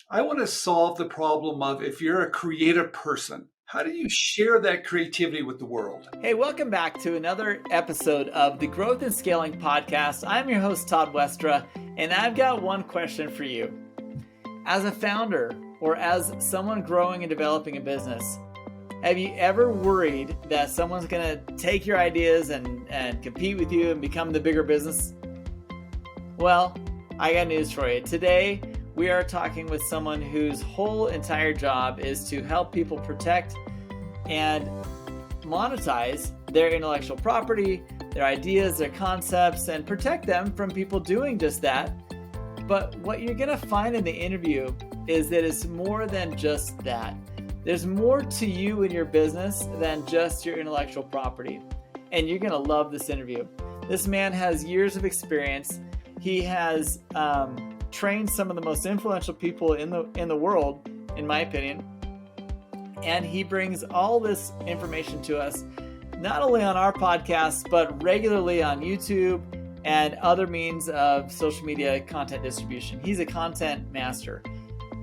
I want to solve the problem of if you're a creative person, how do you share that creativity with the world? Hey, welcome back to another episode of the Growth and Scaling Podcast. I'm your host, Todd Westra, and I've got one question for you. As a founder or as someone growing and developing a business, have you ever worried that someone's going to take your ideas and compete with you and become the bigger business? Well, I got news for you. Today, we are talking with someone whose whole entire job is to help people protect and monetize their intellectual property, their ideas, their concepts, and protect them from people doing just that. But what you're going to find in the interview is that it's more than just that. There's more to you and your business than just your intellectual property. And you're going to love this interview. This man has years of experience. He has trained some of the most influential people in the world, in my opinion. And he brings all this information to us, not only on our podcast, but regularly on YouTube and other means of social media content distribution. He's a content master.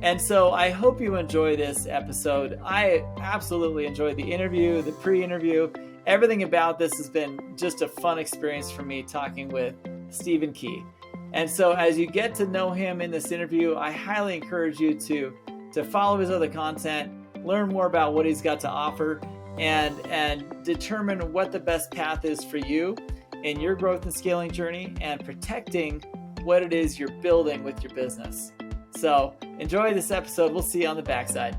And so I hope you enjoy this episode. I absolutely enjoyed the interview, the pre-interview. Everything about this has been just a fun experience for me talking with Stephen Key. And so as you get to know him in this interview, I highly encourage you to follow his other content, learn more about what he's got to offer, and determine what the best path is for you in your growth and scaling journey and protecting what it is you're building with your business. So enjoy this episode. We'll see you on the backside.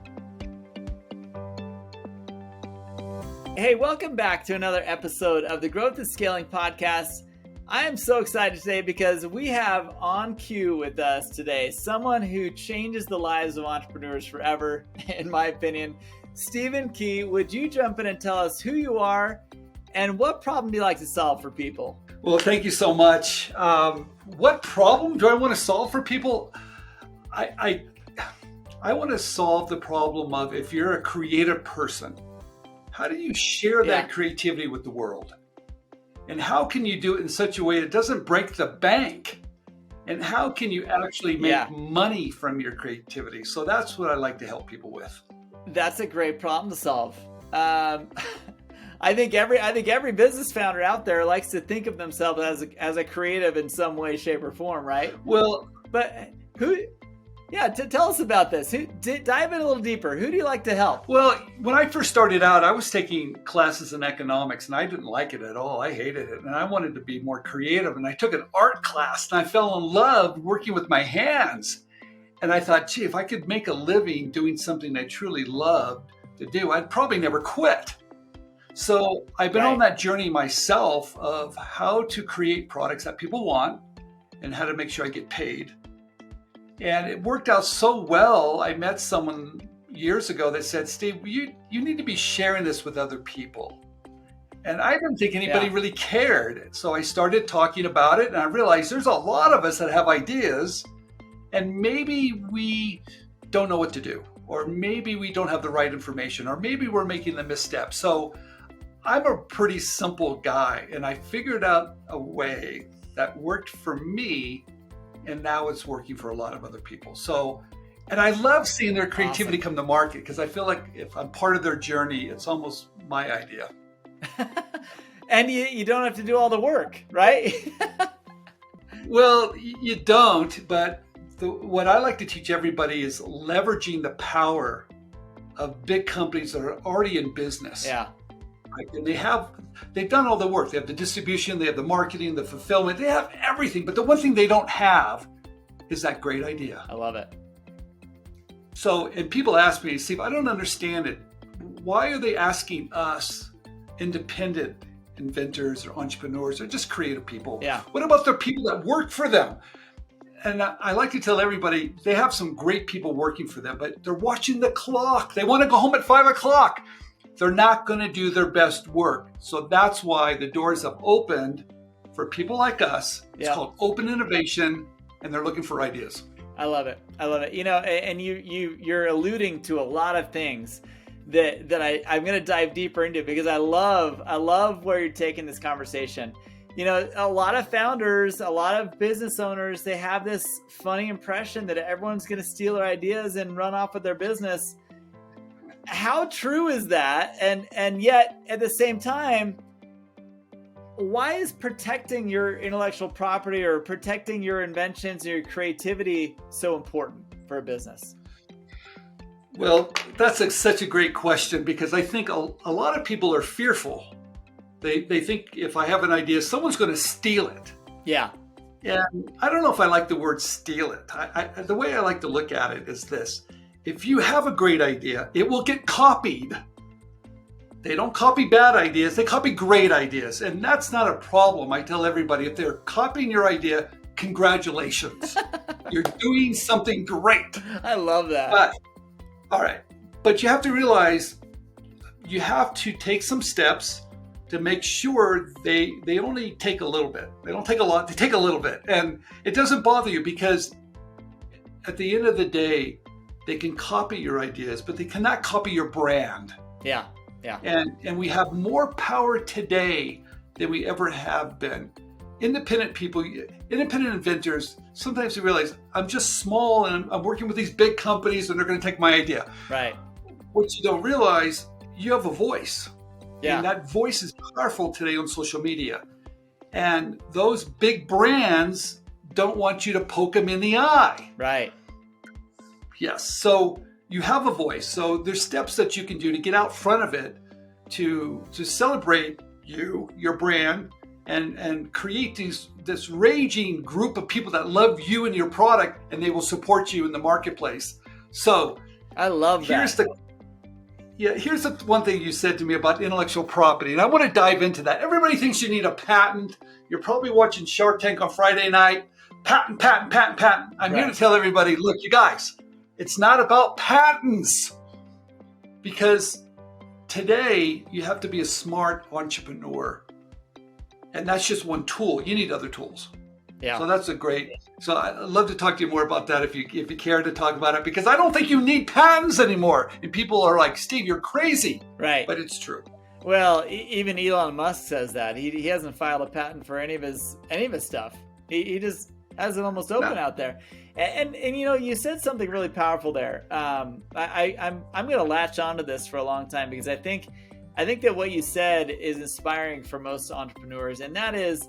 Hey, welcome back to another episode of the Growth and Scaling Podcast. I am so excited today because we have on cue with us today someone who changes the lives of entrepreneurs forever, in my opinion. Stephen Key, would you jump in and tell us who you are and what problem do you like to solve for people? Well, thank you so much. What problem do I want to solve for people? I want to solve the problem of if you're a creative person, how do you share that creativity with the world? And how can you do it in such a way that doesn't break the bank? And how can you actually make money from your creativity? So that's what I like to help people with. That's a great problem to solve. I think every business founder out there likes to think of themselves as a creative in some way, shape, or form, right? Well, but tell us about this. Dive in a little deeper. Who do you like to help? Well, when I first started out, I was taking classes in economics and I didn't like it at all. I hated it. And I wanted to be more creative. And I took an art class and I fell in love working with my hands. And I thought, gee, if I could make a living doing something I truly loved to do, I'd probably never quit. So I've been on that journey myself of how to create products that people want and how to make sure I get paid. And it worked out so well. I met someone years ago that said, Steve, you need to be sharing this with other people. And I didn't think anybody really cared. So I started talking about it and I realized there's a lot of us that have ideas and maybe we don't know what to do, or maybe we don't have the right information, or maybe we're making the misstep. So I'm a pretty simple guy and I figured out a way that worked for me. And now it's working for a lot of other people. So, and I love seeing their creativity come to market because I feel like if I'm part of their journey, it's almost my idea. And you don't have to do all the work, right? Well, you don't, but what I like to teach everybody is leveraging the power of big companies that are already in business. Yeah. Right? And they've done all the work. They have the distribution, they have the marketing, the fulfillment, they have everything. But the one thing they don't have is that great idea. I love it. So, and people ask me, Steve, I don't understand it. Why are they asking us, independent inventors or entrepreneurs or just creative people? Yeah. What about the people that work for them? And I like to tell everybody, they have some great people working for them, but they're watching the clock. They want to go home at 5 o'clock. They're not going to do their best work. So that's why the doors have opened for people like us. It's called open innovation, and they're looking for ideas. I love it. I love it. You know, and you're alluding to a lot of things that I'm going to dive deeper into because I love where you're taking this conversation. a lot of founders, a lot of business owners, they have this funny impression that everyone's going to steal their ideas and run off with their business. How true is that? And yet at the same time, why is protecting your intellectual property or protecting your inventions or your creativity so important for a business? Well, that's such a great question, because I think a lot of people are fearful. They think if I have an idea, someone's going to steal it. Yeah. And I don't know if I like the word steal it. The way I like to look at it is this. If you have a great idea, it will get copied. They don't copy bad ideas, they copy great ideas. And that's not a problem. I tell everybody, if they're copying your idea, congratulations. You're doing something great. I love that. All right. But you have to realize you have to take some steps to make sure they only take a little bit. They don't take a lot, they take a little bit. And it doesn't bother you, because at the end of the day, they can copy your ideas, but they cannot copy your brand. Yeah. Yeah. And we have more power today than we ever have been. Independent people, independent inventors, sometimes they realize, I'm just small and I'm working with these big companies and they're going to take my idea. Right. What you don't realize, you have a voice. Yeah. And that voice is powerful today on social media. And those big brands don't want you to poke them in the eye. Right. Yes. So you have a voice. So there's steps that you can do to get out front of it, to celebrate your brand, and create this raging group of people that love you and your product, and they will support you in the marketplace. So I love that. Here's the one thing you said to me about intellectual property, and I want to dive into that. Everybody thinks you need a patent. You're probably watching Shark Tank on Friday night. Patent, patent, patent, patent. I'm here to tell everybody, look, you guys, it's not about patents. Because today you have to be a smart entrepreneur. And that's just one tool. You need other tools. Yeah. So I'd love to talk to you more about that if you care to talk about it, because I don't think you need patents anymore. And people are like, Steve, you're crazy. Right. But it's true. Well, even Elon Musk says that. He hasn't filed a patent for any of his stuff. He just has it almost open out there. And you said something really powerful there. I'm going to latch onto this for a long time, because I think that what you said is inspiring for most entrepreneurs, and that is,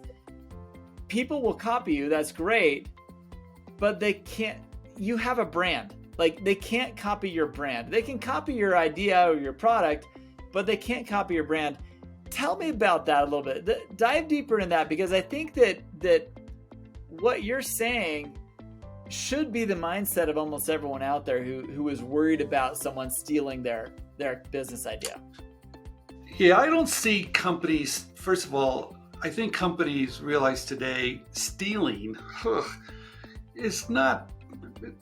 people will copy you. That's great, but they can't. You have a brand. Like, they can't copy your brand. They can copy your idea or your product, but they can't copy your brand. Tell me about that a little bit. Dive deeper in that, because I think that what you're saying should be the mindset of almost everyone out there who is worried about someone stealing their business idea. Yeah, I don't see companies, first of all, I think companies realize today stealing is not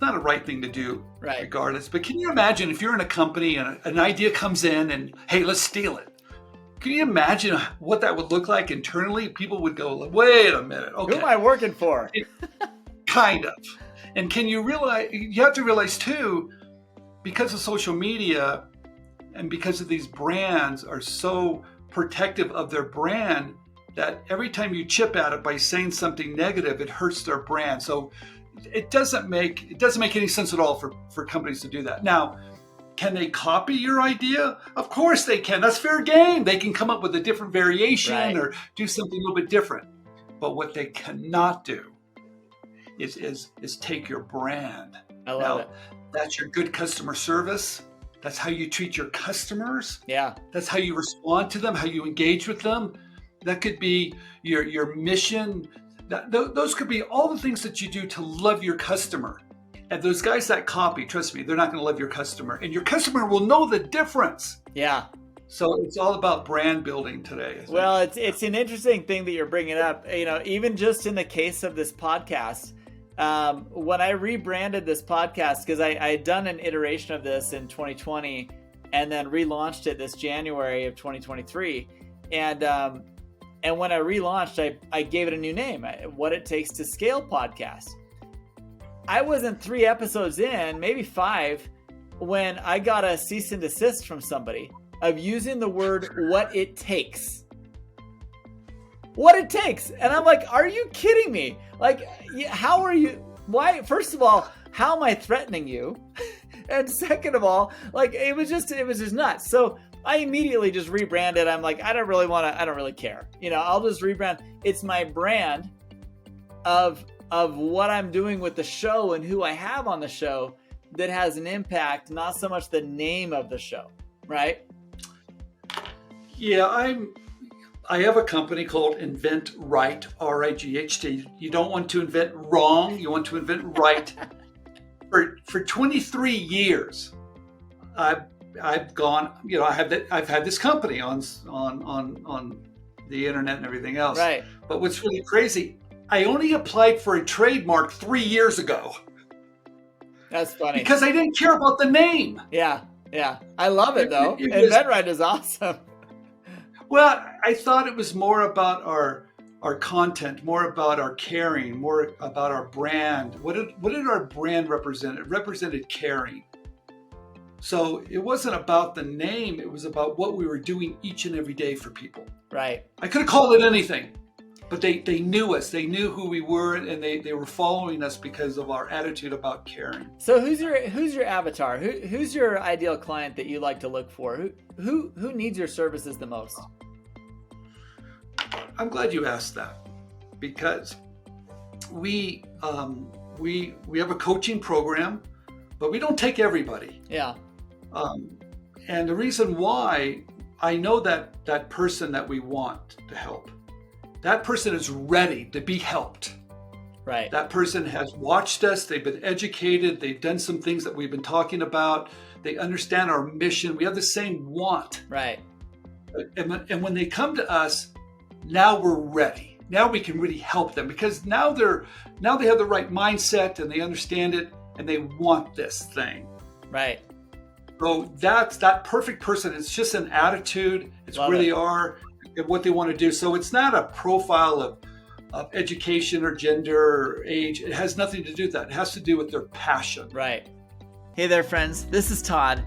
a right thing to do, regardless. But can you imagine if you're in a company and an idea comes in and, hey, let's steal it? Can you imagine what that would look like internally? People would go, wait a minute. Okay. Who am I working for? Kind of. And can you realize, you have to realize too, because of social media and because of these brands are so protective of their brand, that every time you chip at it by saying something negative, it hurts their brand. So it doesn't make any sense at all for companies to do that. Now, can they copy your idea? Of course they can. That's fair game. They can come up with a different variation or do something a little bit different. But what they cannot do is take your brand. I love it. That's your good customer service. That's how you treat your customers. Yeah. That's how you respond to them, how you engage with them. That could be your mission. Those could be all the things that you do to love your customer. And those guys that copy, trust me, they're not going to love your customer. And your customer will know the difference. Yeah. So it's all about brand building today. Well, it's an interesting thing that you're bringing up. Even just in the case of this podcast, when I rebranded this podcast, because I had done an iteration of this in 2020 and then relaunched it this January of 2023. And when I relaunched, I gave it a new name, What It Takes to Scale Podcast. I wasn't 3 episodes in, maybe 5, when I got a cease and desist from somebody of using the word what it takes. what it takes. And I'm like, are you kidding me? Like, how are you? Why? First of all, how am I threatening you? And second of all, like, it was just nuts. So I immediately just rebranded. I'm like, I don't really care. I'll just rebrand. It's my brand of what I'm doing with the show and who I have on the show that has an impact, not so much the name of the show, right? Yeah, I have a company called Invent Right, R-I-G-H-T. You don't want to invent wrong, you want to invent right. For 23 years, I've gone, I've had this company on the internet and everything else. Right. But what's really crazy, I only applied for a trademark 3 years ago. That's funny. Because I didn't care about the name. Yeah. I love it though. Invent Right is awesome. Well, I thought it was more about our content, more about our caring, more about our brand. What did our brand represent? It represented caring. So it wasn't about the name. It was about what we were doing each and every day for people. Right. I could have called it anything, but they knew us. They knew who we were, and they were following us because of our attitude about caring. So who's your avatar? Who's your ideal client that you like to look for? Who needs your services the most? I'm glad you asked that, because we have a coaching program, but we don't take everybody. Yeah. And the reason why, I know that person that we want to help, that person is ready to be helped. Right. That person has watched us. They've been educated. They've done some things that we've been talking about. They understand our mission. We have the same want. Right. And when they come to us, now we're ready. Now we can really help them, because now they have the right mindset and they understand it and they want this thing. Right. So that's that perfect person. It's just an attitude. It's Love where it. they are and what they want to do. So it's not a profile of education or gender or age. It has nothing to do with that. It has to do with their passion. Right. Hey there, friends. This is Todd.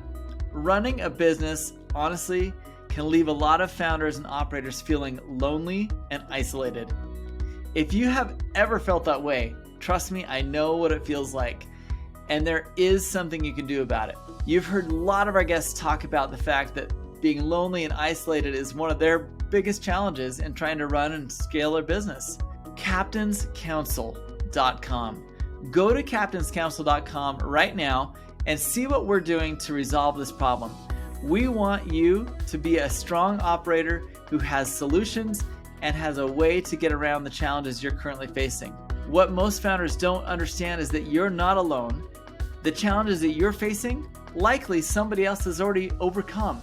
Running a business, honestly, can leave a lot of founders and operators feeling lonely and isolated. If you have ever felt that way, trust me, I know what it feels like. And there is something you can do about it. You've heard a lot of our guests talk about the fact that being lonely and isolated is one of their biggest challenges in trying to run and scale their business. captainscouncil.com. Go to captainscouncil.com right now and see what we're doing to resolve this problem. We want you to be a strong operator who has solutions and has a way to get around the challenges you're currently facing. What most founders don't understand is that you're not alone. The challenges that you're facing, likely somebody else has already overcome,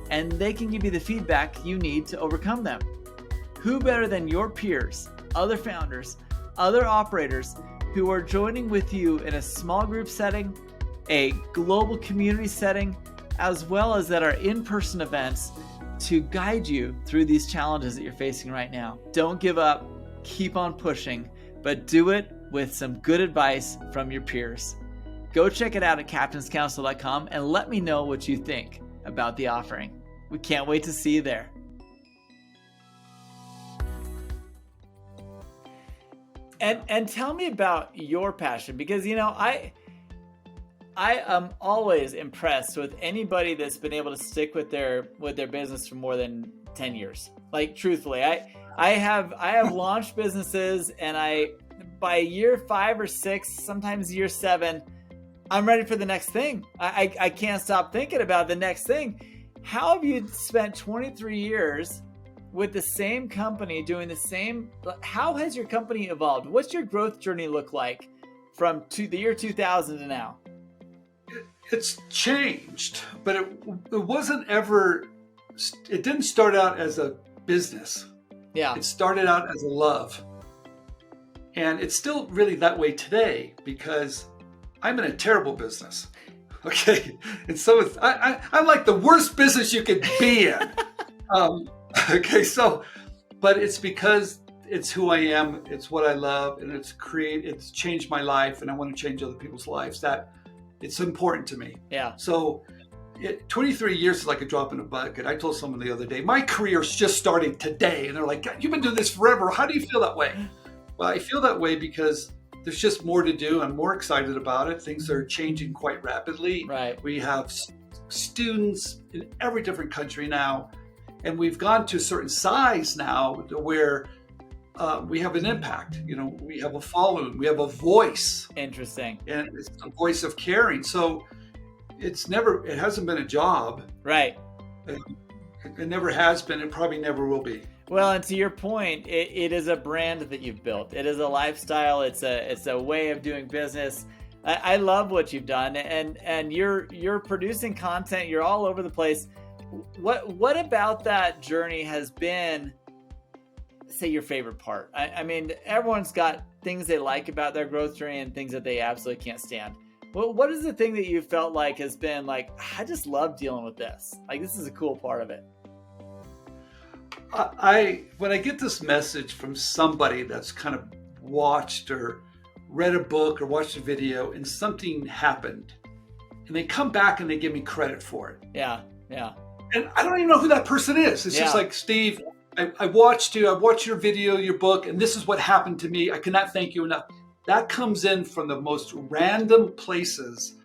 and they can give you the feedback you need to overcome them. Who better than your peers, other founders, other operators who are joining with you in a small group setting, a global community setting, as well as at our in-person events to guide you through these challenges that you're facing right now. Don't give up, keep on pushing, but do it with some good advice from your peers. Go check it out at captainscouncil.com and let me know what you think about the offering. We can't wait to see you there. And tell me about your passion, because I am always impressed with anybody that's been able to stick with their business for more than 10 years. Like, truthfully, I have launched businesses, and by year 5 or 6, sometimes year 7, I'm ready for the next thing. I can't stop thinking about the next thing. How have you spent 23 years with the same company doing the same? How has your company evolved? What's your growth journey look like from the year 2000 to now? It's changed, but it wasn't ever, it didn't start out as a business. Yeah. It started out as a love. And it's still really that way today, because I'm in a terrible business. Okay. And so I'm like the worst business you could be in. Okay. So, but it's because it's who I am. It's what I love. And it's changed my life. And I want to change other people's lives. That it's important to me. Yeah. So 23 years is like a drop in a bucket. I told someone the other day, my career's just starting today. And they're like, God, you've been doing this forever. How do you feel that way? Well, I feel that way because there's just more to do. I'm more excited about it. Things are changing quite rapidly. Right. We have students in every different country now, and we've gone to a certain size now to where we have an impact. We have a following, we have a voice. Interesting. And it's a voice of caring. So it hasn't been a job. Right. It never has been. It probably never will be. Well, and to your point, it is a brand that you've built. It is a lifestyle. It's a way of doing business. I love what you've done, and you're producing content. You're all over the place. What about that journey has been, say, your favorite part? I mean, everyone's got things they like about their growth journey and things that they absolutely can't stand. Well, what is the thing that you felt like has been like, I just love dealing with this? Like, this is a cool part of it. When I get this message from somebody that's kind of watched or read a book or watched a video and something happened, and they come back and they give me credit for it. Yeah. And I don't even know who that person is. It's just like, Steve, I watched you. I watched your video, your book, and this is what happened to me. I cannot thank you enough. That comes in from the most random places,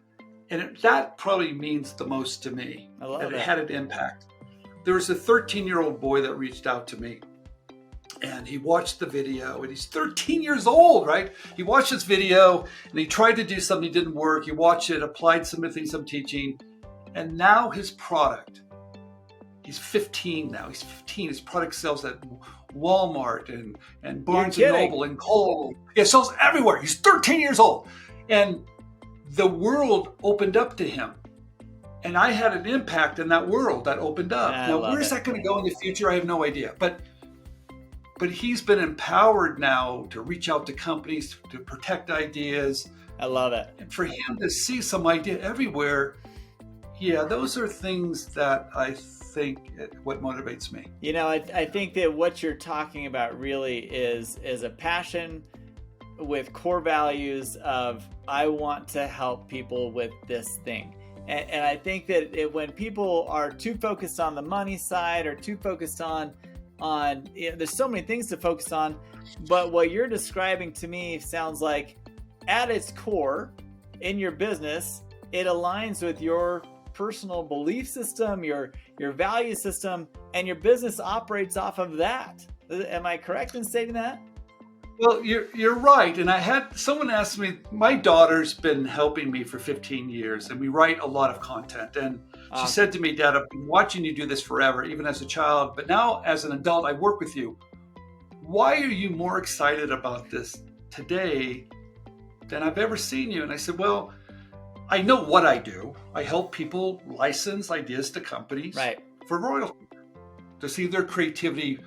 and that probably means the most to me. I love that. It It had an impact. There was a 13-year-old boy that reached out to me, and he watched the video, and he's 13 years old, right? He watched this video, and he tried to do something, it didn't work. He watched it, applied some of the things I'm teaching, and now his product, he's 15 now. He's 15. His product sells at Walmart and Barnes & Noble and Kohl's. It sells everywhere. He's 13 years old. And the world opened up to him. And I had an impact in that world that opened up. Now, where's that going to go in the future? I have no idea. But he's been empowered now to reach out to companies, to protect ideas. I love it. And for him to see some idea everywhere, those are things that I think what motivates me. I think that what you're talking about really is a passion with core values of, I want to help people with this thing. And I think that when people are too focused on the money side or too focused on there's so many things to focus on, but what you're describing to me sounds like at its core in your business, it aligns with your personal belief system, your value system, and your business operates off of that. Am I correct in stating that? Well, you're right. And someone asked me, my daughter's been helping me for 15 years and we write a lot of content. And she said to me, Dad, I've been watching you do this forever, even as a child, but now as an adult, I work with you. Why are you more excited about this today than I've ever seen you? And I said, well, I know what I do. I help people license ideas to companies for royalty, to see their creativity,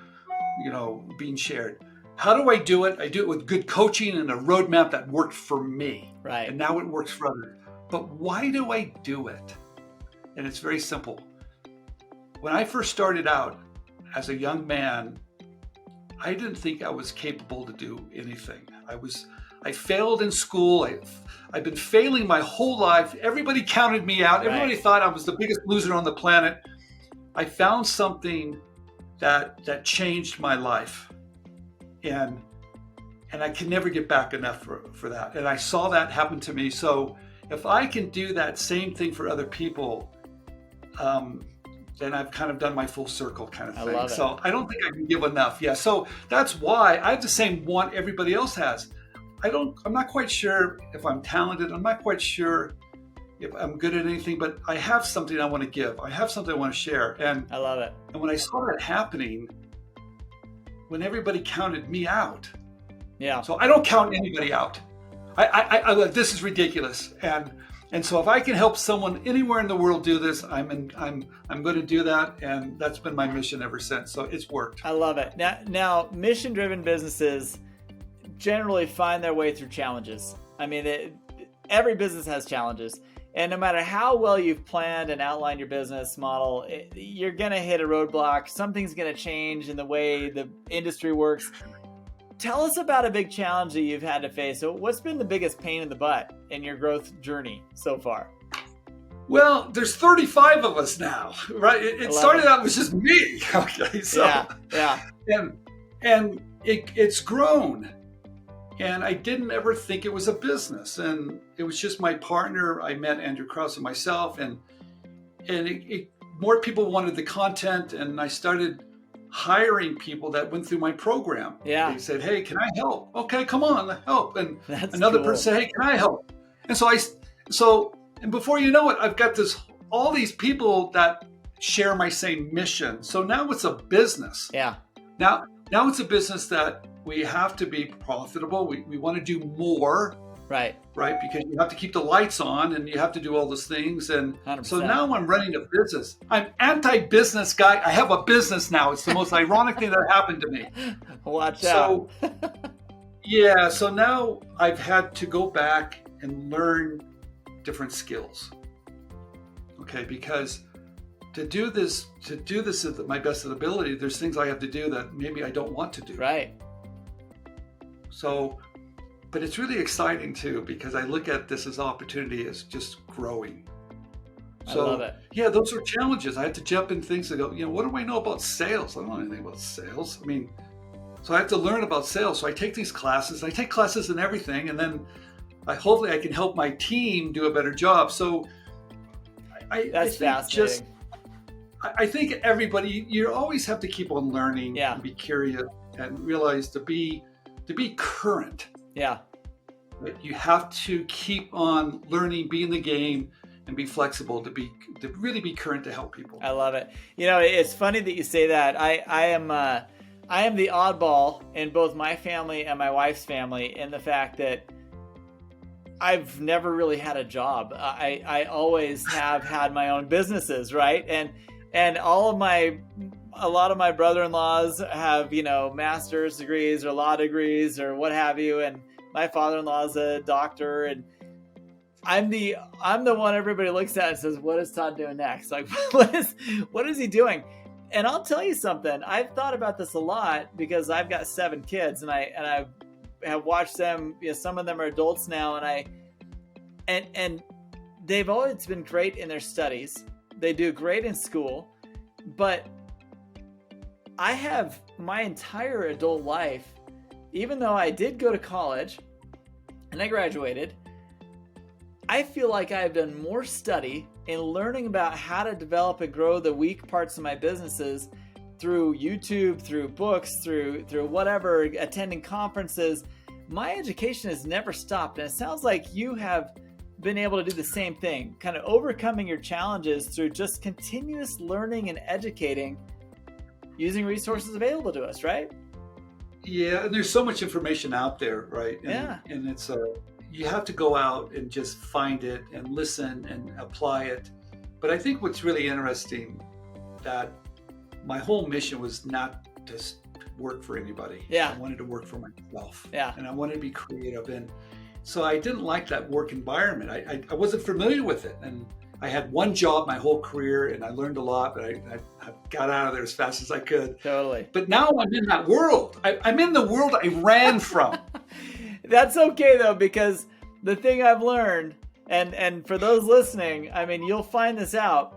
being shared. How do I do it? I do it with good coaching and a roadmap that worked for me. Right. And now it works for others. But why do I do it? And it's very simple. When I first started out as a young man, I didn't think I was capable to do anything. I failed in school. I've been failing my whole life. Everybody counted me out. Everybody thought I was the biggest loser on the planet. I found something that changed my life. And I can never get back enough for that. And I saw that happen to me. So if I can do that same thing for other people, then I've kind of done my full circle kind of thing. I love it. So I don't think I can give enough. Yeah. So that's why I have the same want everybody else has. I'm not quite sure if I'm talented. I'm not quite sure if I'm good at anything, but I have something I want to give. I have something I want to share. And I love it. And when I saw that happening, when everybody counted me out. Yeah. So I don't count anybody out. I this is ridiculous. And so if I can help someone anywhere in the world do this, I'm going to do that. And that's been my mission ever since. So it's worked. I love it. Now mission-driven businesses generally find their way through challenges. I mean, every business has challenges. And no matter how well you've planned and outlined your business model, you're going to hit a roadblock. Something's going to change in the way the industry works. Tell us about a big challenge that you've had to face. So what's been the biggest pain in the butt in your growth journey so far? Well, there's 35 of us now, right? It started out with just me. Okay, so yeah, and it's grown, and I didn't ever think it was a business, and it was just my partner. I met Andrew Krause and myself, and more people wanted the content, and I started hiring people that went through my program. Yeah, they said, "Hey, can I help?" Okay, come on, help. And that's another cool. person said, "Hey, can I help?" And and before you know it, I've got all these people that share my same mission. So now it's a business. Yeah. Now it's a business that we have to be profitable. We want to do more. Right. Because you have to keep the lights on and you have to do all those things. And 100%. So now I'm running a business. I'm anti-business guy. I have a business now. It's the most ironic thing that happened to me. Watch out. So now I've had to go back and learn different skills. Okay, because to do this at my best ability, there's things I have to do that maybe I don't want to do. Right. So, but it's really exciting too, because I look at this as opportunity as just growing. So, I love it. Yeah, those are challenges. I had to jump in things and go, what do I know about sales? I don't know anything about sales. So I have to learn about sales. So I take these classes. I take classes in everything, and then hopefully I can help my team do a better job. So That's fascinating. I think everybody, you always have to keep on learning and be curious and realize to be current. Yeah. You have to keep on learning, be in the game, and be flexible to really be current to help people. I love it. It's funny that you say that. I am the oddball in both my family and my wife's family in the fact that I've never really had a job. I always have had my own businesses, right? And a lot of my brother-in-laws have, master's degrees or law degrees or what have you. And my father-in-law is a doctor, and I'm the one everybody looks at and says, "What is Todd doing next? Like, what is he doing?" And I'll tell you something. I've thought about this a lot because I've got 7 kids, and I have watched them. Some of them are adults now, and they've always been great in their studies. They do great in school, but I have my entire adult life, even though I did go to college and I graduated, I feel like I've done more study in learning about how to develop and grow the weak parts of my businesses through YouTube, through books, through whatever, attending conferences. My education has never stopped. And it sounds like you have been able to do the same thing, kind of overcoming your challenges through just continuous learning and educating using resources available to us, right? Yeah, and there's so much information out there, right? And it's you have to go out and just find it and listen and apply it. But I think what's really interesting, that my whole mission was not to work for anybody. Yeah. I wanted to work for myself. Yeah. And I wanted to be creative. And so I didn't like that work environment. I wasn't familiar with it. And I had one job my whole career, and I learned a lot, but I got out of there as fast as I could. Totally. But now I'm in that world. I'm in the world I ran from. That's okay, though, because the thing I've learned, and for those listening, you'll find this out.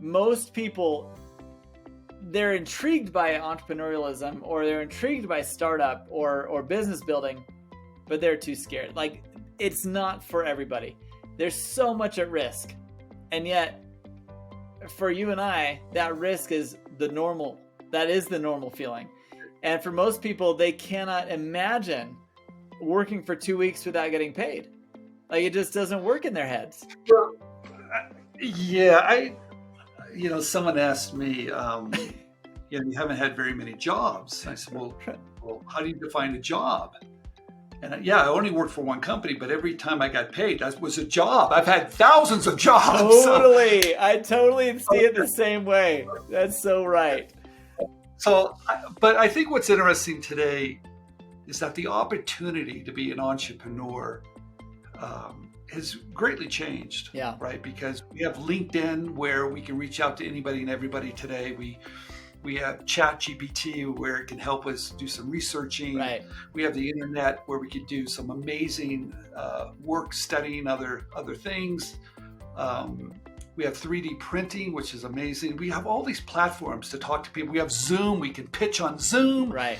Most people, they're intrigued by entrepreneurialism, or they're intrigued by startup or business building, but they're too scared. Like, it's not for everybody. There's so much at risk. And yet, for you and I, that risk is the normal. That is the normal feeling. And for most people, they cannot imagine working for 2 weeks without getting paid. Like, it just doesn't work in their heads. Well, yeah, someone asked me, you haven't had very many jobs. I said, well, how do you define a job? And I only worked for one company, but every time I got paid, that was a job. I've had thousands of jobs. Totally. So. I totally see it the same way. That's so right. So, but I think what's interesting today is that the opportunity to be an entrepreneur has greatly changed. Yeah. Right? Because we have LinkedIn, where we can reach out to anybody and everybody today. We have ChatGPT, where it can help us do some researching. Right. We have the internet, where we could do some amazing work studying other things. We have 3D printing, which is amazing. We have all these platforms to talk to people. We have Zoom. We can pitch on Zoom. Right.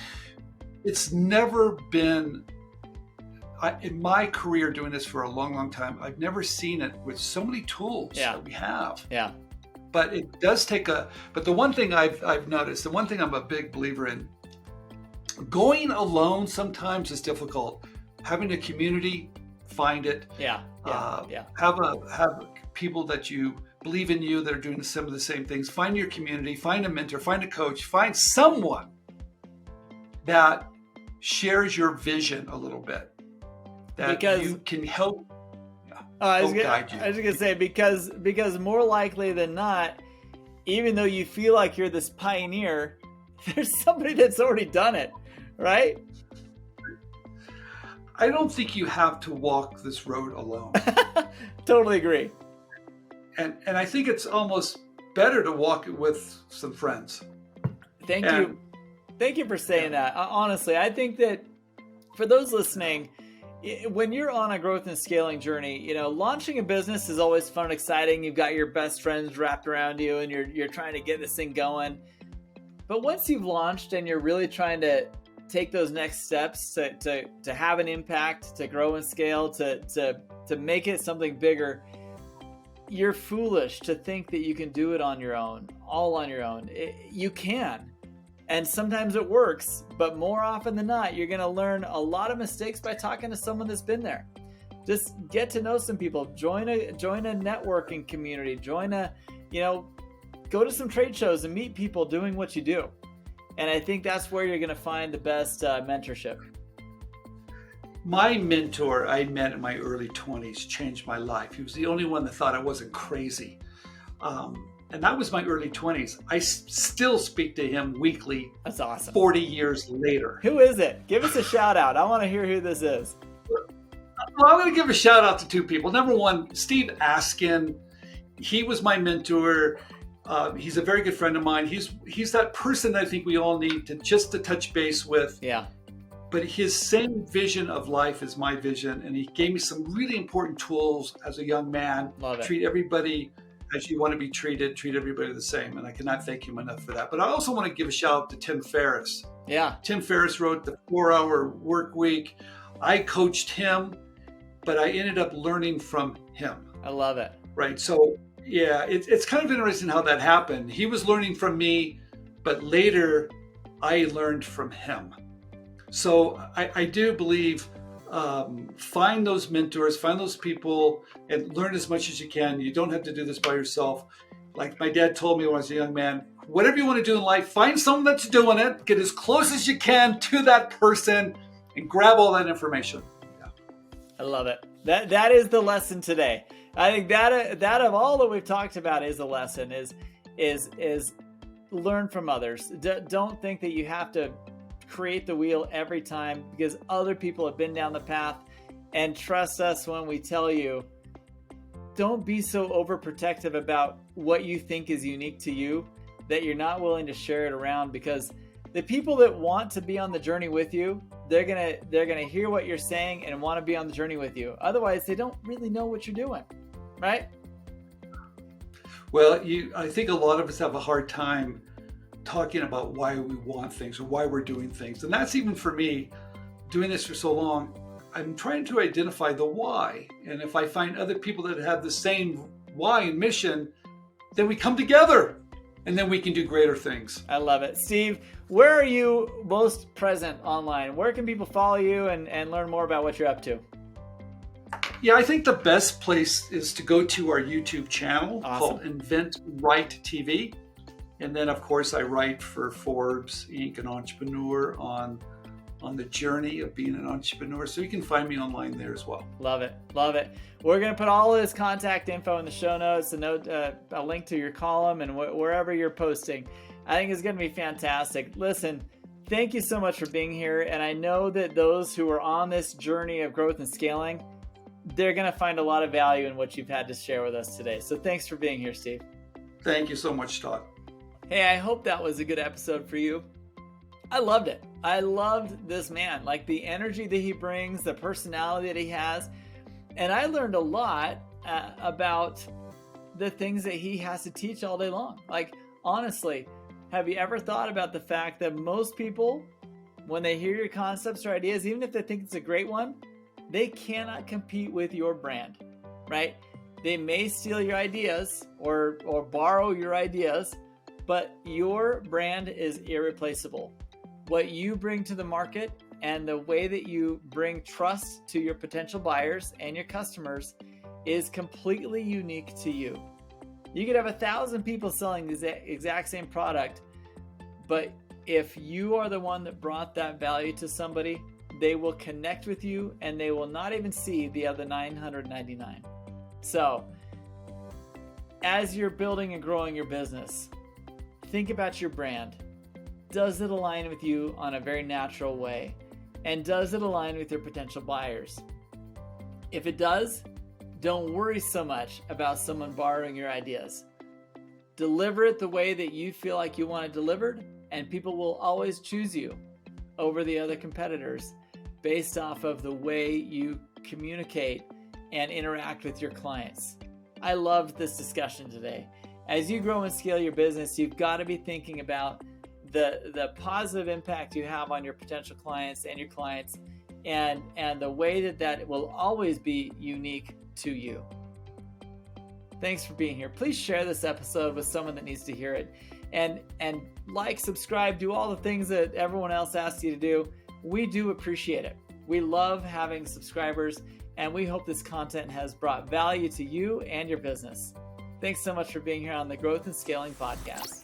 It's never been, in my career doing this for a long, long time, I've never seen it with so many tools that we have. Yeah. But it does take but the one thing I've noticed, the one thing I'm a big believer in, going alone sometimes is difficult. Having a community, find it. Have people that you believe in you that are doing some of the same things. Find your community, find a mentor, find a coach, find someone that shares your vision a little bit. You can help. I was going to say, because more likely than not, even though you feel like you're this pioneer, there's somebody that's already done it, right? I don't think you have to walk this road alone. Totally agree. And I think it's almost better to walk it with some friends. Thank you. Thank you for saying that. Honestly, I think that for those listening, when you're on a growth and scaling journey, launching a business is always fun and exciting. You've got your best friends wrapped around you and you're trying to get this thing going. But once you've launched and you're really trying to take those next steps to have an impact, to grow and scale, to make it something bigger, you're foolish to think that you can do it on your own, all on your own. You can. And sometimes it works, but more often than not, you're going to learn a lot of mistakes by talking to someone that's been there. Just get to know some people, join a networking community, go to some trade shows and meet people doing what you do. And I think that's where you're going to find the best mentorship. My mentor I met in my early 20s changed my life. He was the only one that thought I wasn't crazy. And that was my early 20s. I still speak to him weekly. That's awesome. 40 years later. Who is it? Give us a shout out. I want to hear who this is. Well, I'm going to give a shout out to two people. Number one, Steve Askin. He was my mentor. He's a very good friend of mine. He's that person I think we all need to touch base with. Yeah. But his same vision of life is my vision. And he gave me some really important tools as a young man. Love it. Treat everybody as you want to be treated, treat everybody the same. And I cannot thank him enough for that. But I also want to give a shout out to Tim Ferriss. Yeah. Tim Ferriss wrote the 4-Hour Work Week. I coached him, but I ended up learning from him. I love it. Right. So yeah, it's kind of interesting how that happened. He was learning from me, but later I learned from him. So I do believe find those mentors, find those people, and learn as much as you can. You don't have to do this by yourself. Like my dad told me when I was a young man, whatever you want to do in life, find someone that's doing it, get as close as you can to that person, and grab all that information. Yeah. I love it. That is the lesson today. I think that of all that we've talked about is a lesson is learn from others. Don't think that you have to create the wheel every time, because other people have been down the path. And trust us when we tell you, don't be so overprotective about what you think is unique to you that you're not willing to share it around, because the people that want to be on the journey with you, they're gonna hear what you're saying and want to be on the journey with you. Otherwise, they don't really know what you're doing, right? Well, I think a lot of us have a hard time talking about why we want things or why we're doing things. And that's even for me, doing this for so long, I'm trying to identify the why. And if I find other people that have the same why and mission, then we come together and then we can do greater things. I love it. Steve, where are you most present online? Where can people follow you and learn more about what you're up to? Yeah, I think the best place is to go to our YouTube channel called Invent Right TV. And then, of course, I write for Forbes, Inc., and Entrepreneur on the journey of being an entrepreneur. So you can find me online there as well. Love it. Love it. We're going to put all of his contact info in the show notes, a link to your column and wherever you're posting. I think it's going to be fantastic. Listen, thank you so much for being here. And I know that those who are on this journey of growth and scaling, they're going to find a lot of value in what you've had to share with us today. So thanks for being here, Steve. Thank you so much, Todd. Hey, I hope that was a good episode for you. I loved it. I loved this man, like the energy that he brings, the personality that he has. And I learned a lot about the things that he has to teach all day long. Like, honestly, have you ever thought about the fact that most people, when they hear your concepts or ideas, even if they think it's a great one, they cannot compete with your brand, right? They may steal your ideas or borrow your ideas, but your brand is irreplaceable. What you bring to the market and the way that you bring trust to your potential buyers and your customers is completely unique to you. You could have 1,000 people selling the exact same product, but if you are the one that brought that value to somebody, they will connect with you and they will not even see the other 999. So, as you're building and growing your business, think about your brand. Does it align with you on a very natural way? And does it align with your potential buyers? If it does, don't worry so much about someone borrowing your ideas. Deliver it the way that you feel like you want it delivered, and people will always choose you over the other competitors based off of the way you communicate and interact with your clients. I loved this discussion today. As you grow and scale your business, you've got to be thinking about the positive impact you have on your potential clients and your clients, and the way that will always be unique to you. Thanks for being here. Please share this episode with someone that needs to hear it, and like, subscribe, do all the things that everyone else asks you to do. We do appreciate it. We love having subscribers, and we hope this content has brought value to you and your business. Thanks so much for being here on the Growth and Scaling Podcast.